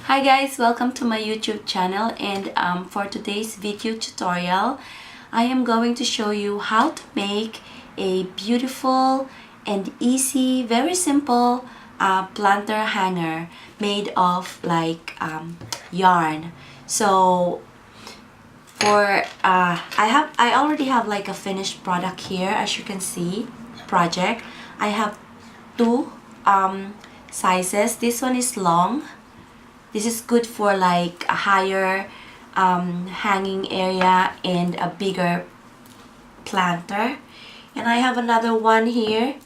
Hi guys, welcome to my YouTube channel, and for today's video tutorial I am going to show you how to make a beautiful and easy, very simple planter hanger made of yarn. So I already have like a finished product here. As you can see, project, I have two sizes. This one is long. This is good for like a higher hanging area and a bigger planter. And I have another one here,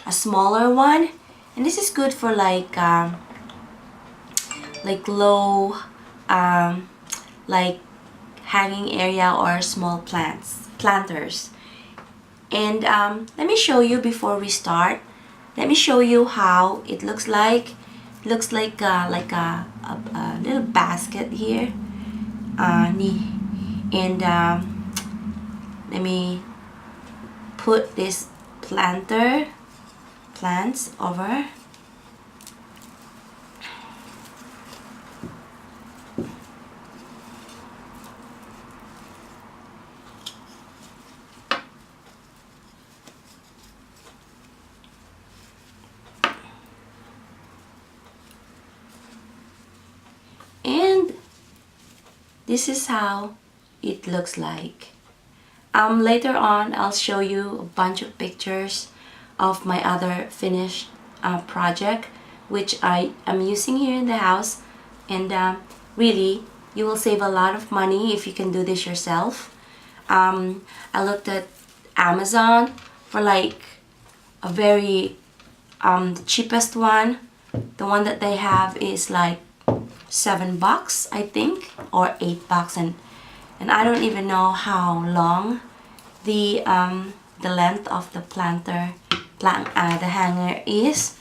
a smaller one, and this is good for like low like hanging area or small planters. And let me show you before we start. Let me show you how it looks like. It looks like a little basket here. And let me put this plants over. And this is how it looks like. Later on I'll show you a bunch of pictures of my other finished project which I am using here in the house, and really you will save a lot of money if you can do this yourself. I looked at Amazon for like a very the cheapest one. The one that they have is like $7 I think, or $8, and I don't even know how long the length of the the hanger is.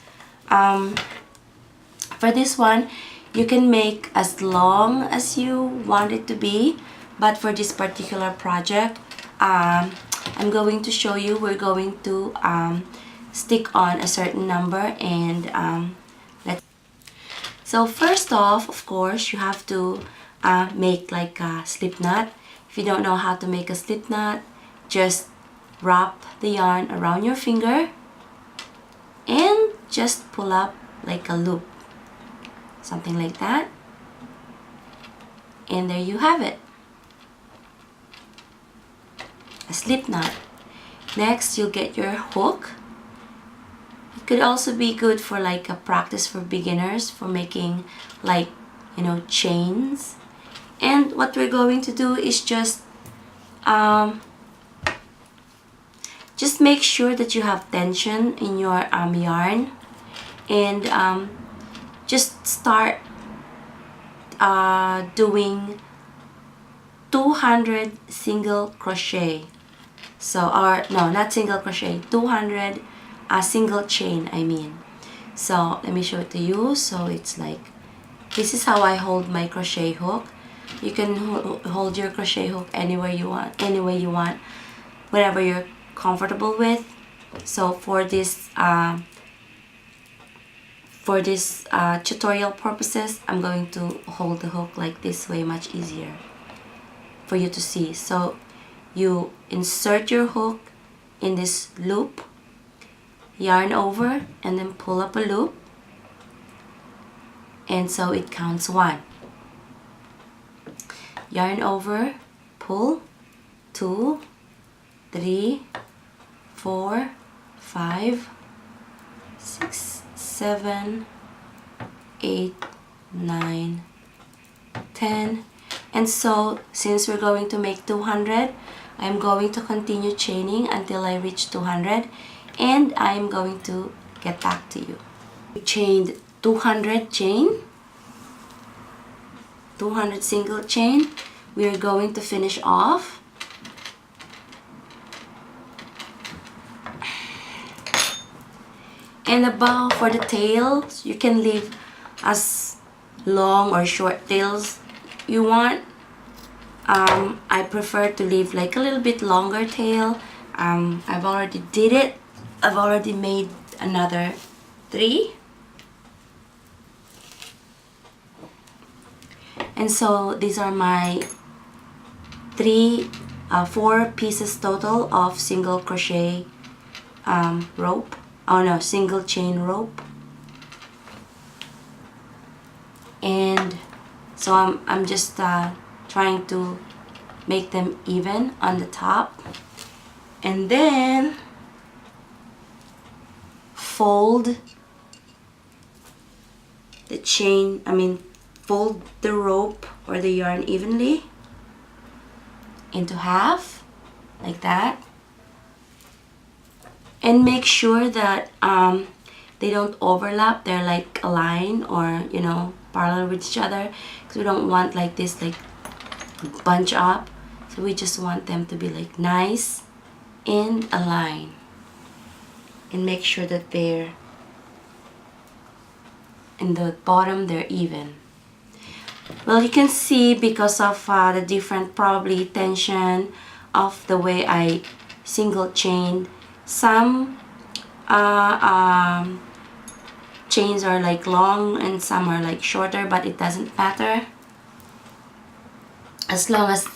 For this one you can make as long as you want it to be, but for this particular project I'm going to show you, we're going to stick on a certain number. And so first off, of course, you have to make like a slip knot. If you don't know how to make a slip knot, just wrap the yarn around your finger and just pull up like a loop, something like that, and there you have it, a slip knot. Next, you'll get your hook. It could also be good for like a practice for beginners for making like, you know, chains. And what we're going to do is just make sure that you have tension in your yarn, and just start doing 200 single crochet. So, or no, not single crochet, 200 single chain, I mean. So let me show it to you. So it's like, this is how I hold my crochet hook. You can hold your crochet hook anywhere you want, any way you want, whatever you're comfortable with. So for this tutorial purposes, I'm going to hold the hook like this way, much easier for you to see. So you insert your hook in this loop, yarn over, and then pull up a loop, and so it counts 1. Yarn over, pull, 2, 3, 4, 5, 6, 7, 8, 9, 10. And so since we're going to make 200, I'm going to continue chaining until I reach 200, and I'm going to get back to you. We chained 200 single chain. We are going to finish off. And about for the tails, you can leave as long or short tails you want. I prefer to leave like a little bit longer tail. I've already did it. I've already made another 3. And so these are my four pieces total of single crochet rope. Oh no, single chain rope. And so I'm just trying to make them even on the top, and then fold the chain, fold the rope or the yarn evenly into half like that, and make sure that they don't overlap. They're like aligned or parallel with each other, because we don't want like this like bunch up. So we just want them to be like nice and aligned, and make sure that they're in the bottom, they're even. Well, you can see because of the different probably tension of the way I single chained, some chains are like long and some are like shorter, but it doesn't matter as long as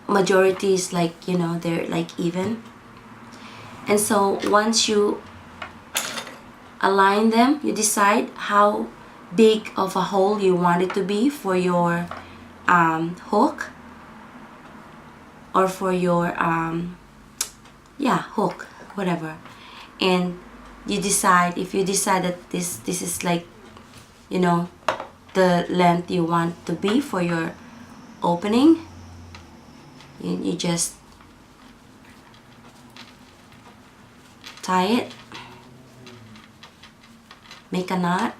majority is like they're like even. And so once you align them, you decide how big of a hole you want it to be for your hook, or for your hook, whatever. And you decide, if you decide that this is like the length you want to be for your opening, you just tie it, make a knot,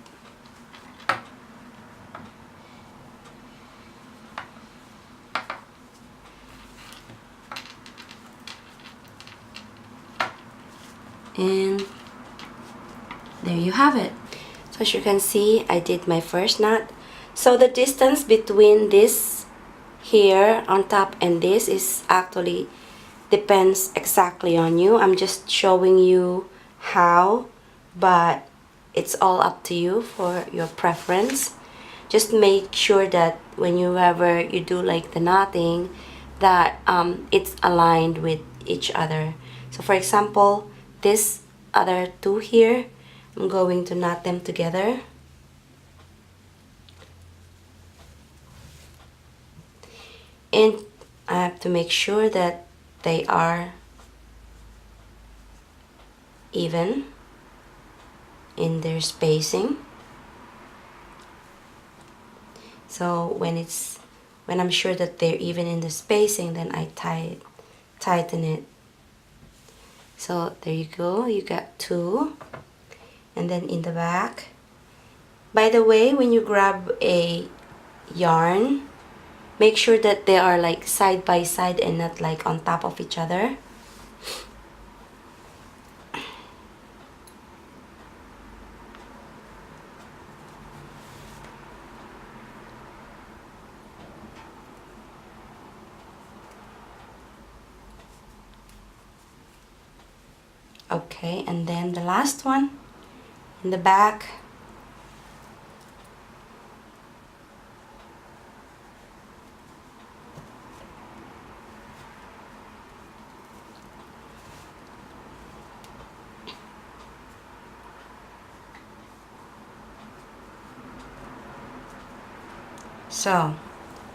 and there you have it. So as you can see, I did my first knot. So the distance between this here on top and this is actually depends exactly on you. I'm just showing you how, but it's all up to you for your preference. Just make sure that whenever you do like the knotting, that it's aligned with each other. So for example, this other two here, I'm going to knot them together. And I have to make sure that they are even in their spacing. So when I'm sure that they're even in the spacing, then I tighten it. So there you go, you got two. And then in the back, by the way, when you grab a yarn, make sure that they are like side by side and not like on top of each other. Okay, and then the last one in the back. So,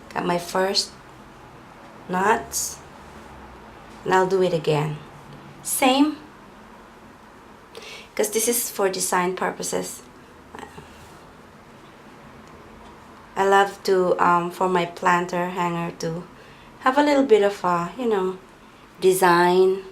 got my first knots, and I'll do it again. Same, because this is for design purposes. I love to, for my planter hanger, to have a little bit of a, design.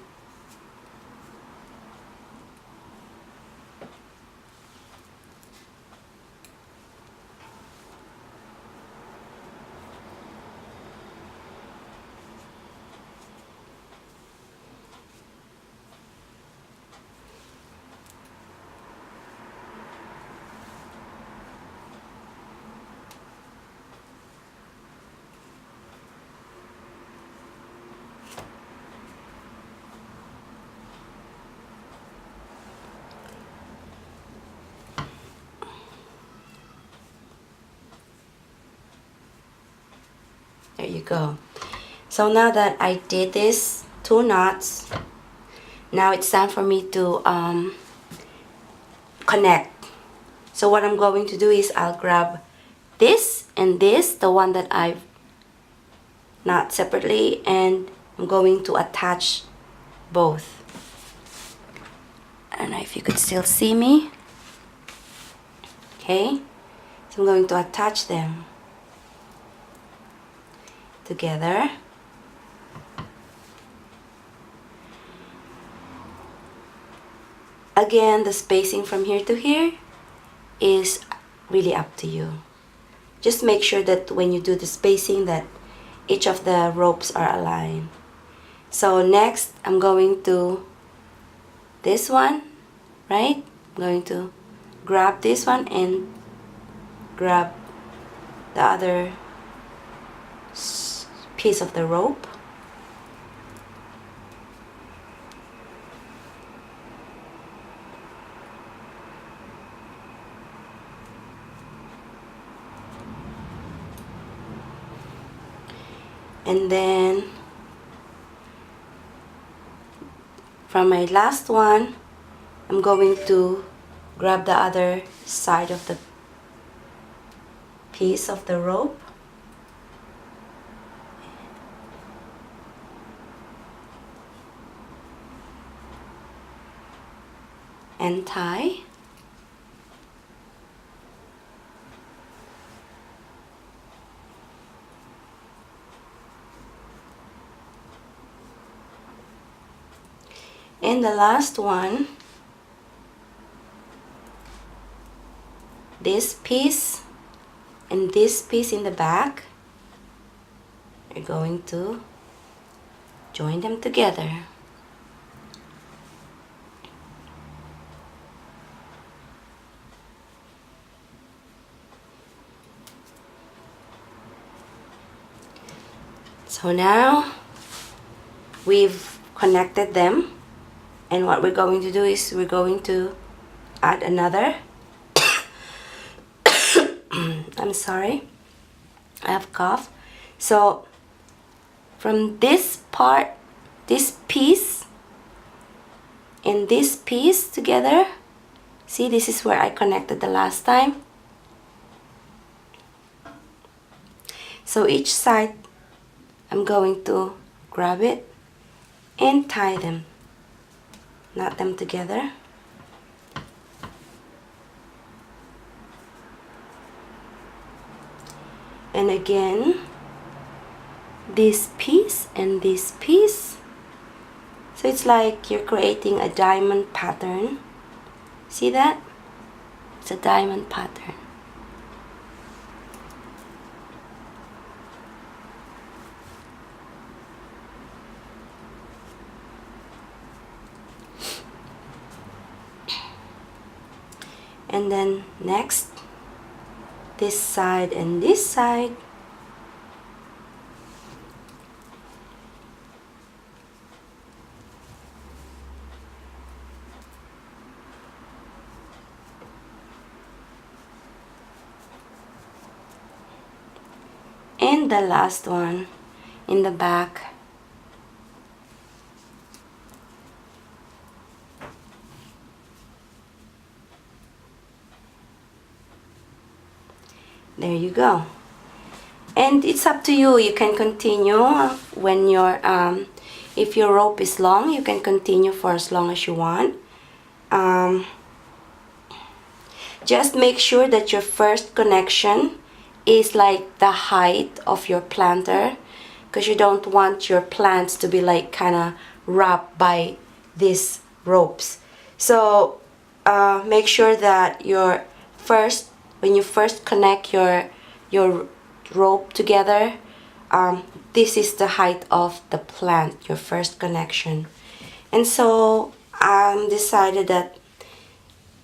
There you go. So now that I did this 2 knots, now it's time for me to connect. So what I'm going to do is I'll grab this and this, the one that I've knot separately, and I'm going to attach both. I don't know if you could still see me. Okay, so I'm going to attach them together. Again, the spacing from here to here is really up to you. Just make sure that when you do the spacing that each of the ropes are aligned. So next, I'm going to this one, right? I'm going to grab this one and grab the other piece of the rope. And then from my last one, I'm going to grab the other side of the piece of the rope and tie. And the last one, this piece and this piece in the back, you're going to join them together. So now we've connected them, and what we're going to do is we're going to add another I'm sorry, I have cough. So from this part, this piece and this piece together, see, this is where I connected the last time. So each side I'm going to grab it and tie them, knot them together. And again, this piece and this piece. So it's like you're creating a diamond pattern. See that? It's a diamond pattern. And then next, this side and this side. And the last one in the back. There you go. And it's up to you. You can continue when you're if your rope is long, you can continue for as long as you want. Just make sure that your first connection is like the height of your planter, because you don't want your plants to be like kind of wrapped by these ropes. So make sure that your first, when you first connect your rope together, this is the height of the plant, your first connection. And so I decided that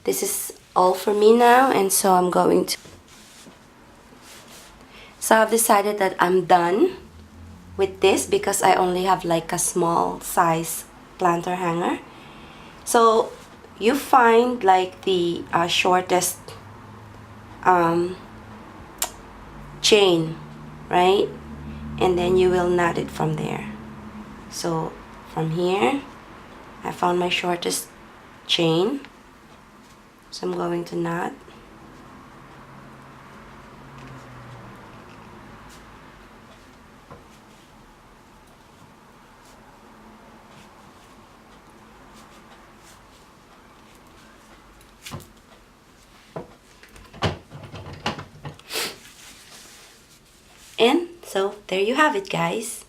this is all for me now, and so I'm going to. So I've decided that I'm done with this because I only have like a small size planter hanger. So you find like the shortest chain, right? and then you will knot it from there. So from here I found my shortest chain, so I'm going to knot. And so there you have it, guys.